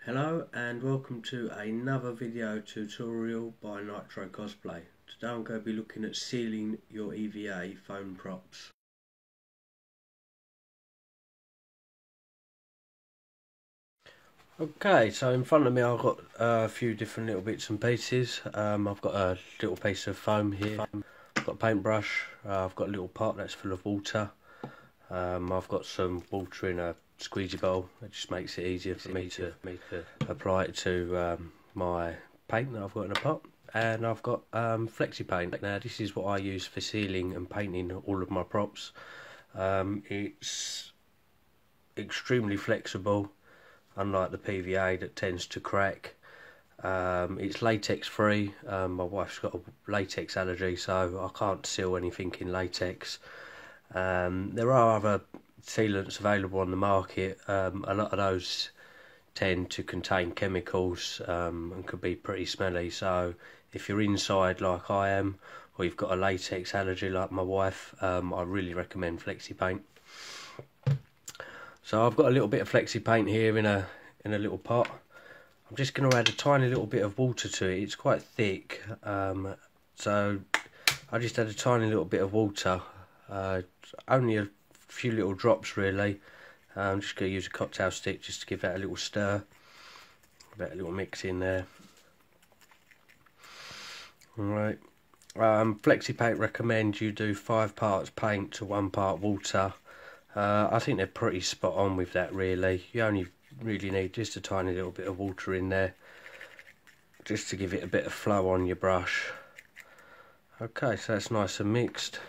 Hello and welcome to another video tutorial by Nitro Cosplay. Today I'm going to be looking at sealing your EVA foam props. Okay, so in front of me I've got a few different little bits and pieces. I've got a little piece of foam here, I've got a paintbrush, I've got a little pot that's full of water. I've got some water in a squeezy bowl. It just makes it easier for me to apply it to my paint that I've got in a pot. And I've got Flexi Paint. Now this is what I use for sealing and painting all of my props. It's extremely flexible, unlike the PVA that tends to crack. It's latex free. My wife's got a latex allergy, so I can't seal anything in latex. There are other sealants available on the market. A lot of those tend to contain chemicals and could be pretty smelly, so if you're inside like I am, or you've got a latex allergy like my wife, I really recommend Flexi Paint. So I've got a little bit of Flexi Paint here in a little pot. I'm just going to add a tiny little bit of water to it. It's quite thick, so I just add a tiny little bit of water. Only a few little drops really. I'm just going to use a cocktail stick just to give that a little stir, that a little mix in there. Alright, Flexi Paint recommends you do 5 parts paint to 1 part water. I think they're pretty spot on with that really. You only really need just a tiny little bit of water in there, just to give it a bit of flow on your brush. Okay, so that's nice and mixed.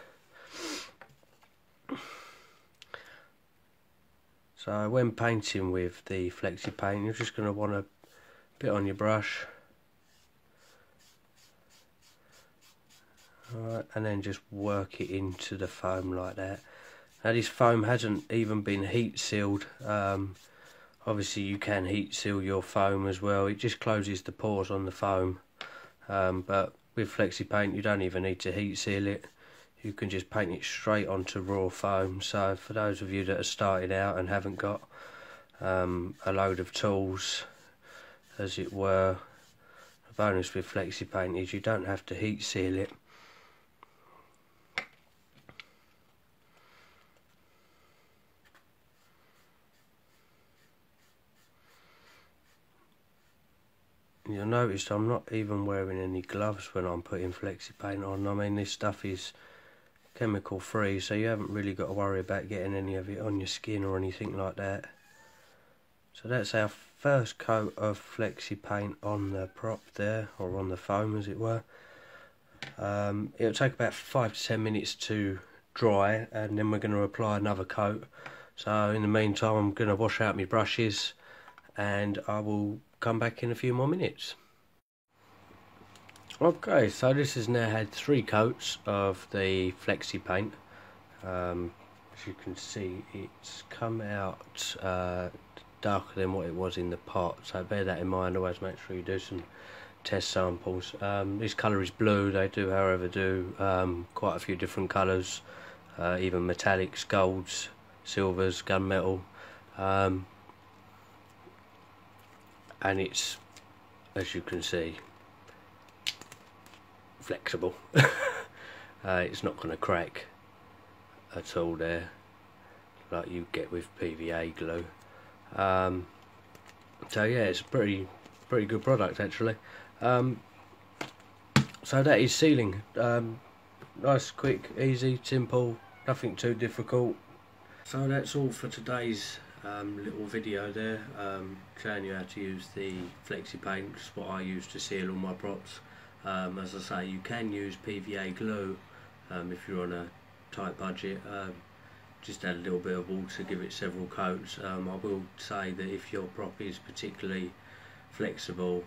So when painting with the Flexi Paint, you're just going to want to bit on your brush. Alright, and then just work it into the foam like that. Now this foam hasn't even been heat sealed. Obviously you can heat seal your foam as well. It just closes the pores on the foam. But with Flexi Paint you don't even need to heat seal it. You can just paint it straight onto raw foam. So for those of you that are starting out and haven't got a load of tools, as it were, the bonus with Flexi Paint is you don't have to heat seal it. You'll notice I'm not even wearing any gloves when I'm putting Flexi Paint on. I mean, this stuff is chemical free, so you haven't really got to worry about getting any of it on your skin or anything like that. So that's our first coat of Flexi Paint on the prop there, or on the foam as it were. It'll take about 5 to 10 minutes to dry, and then we're going to apply another coat. So in the meantime I'm going to wash out my brushes and I will come back in a few more minutes. Okay, so this has now had 3 coats of the Flexi Paint. As you can see, it's come out darker than what it was in the pot, so bear that in mind. Always make sure you do some test samples. This colour is blue. They do however do quite a few different colours, even metallics, golds, silvers, gunmetal, and it's, as you can see, flexible. It's not going to crack at all there like you get with PVA glue. So yeah, it's a pretty good product actually. So that is sealing. Nice, quick, easy, simple, nothing too difficult. So that's all for today's little video there, showing you how to use the Flexi Paint, which is what I use to seal all my props. As I say, you can use PVA glue if you're on a tight budget. Just add a little bit of water, give it several coats. I will say that if your prop is particularly flexible,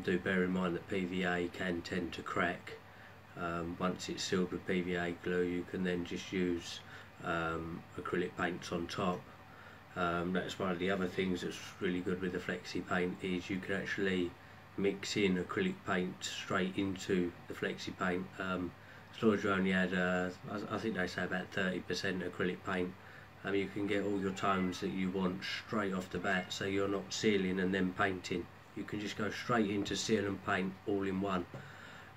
do bear in mind that PVA can tend to crack. Once it's sealed with PVA glue, you can then just use acrylic paints on top. That's one of the other things that's really good with the Flexi Paint, is you can actually mix in acrylic paint straight into the Flexi Paint. As long as you only add, I think they say about 30% acrylic paint, You can get all your tones that you want straight off the bat, so you're not sealing and then painting. You can just go straight into seal and paint all in one.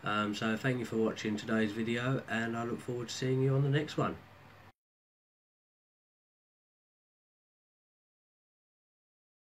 So thank you for watching today's video, and I look forward to seeing you on the next one.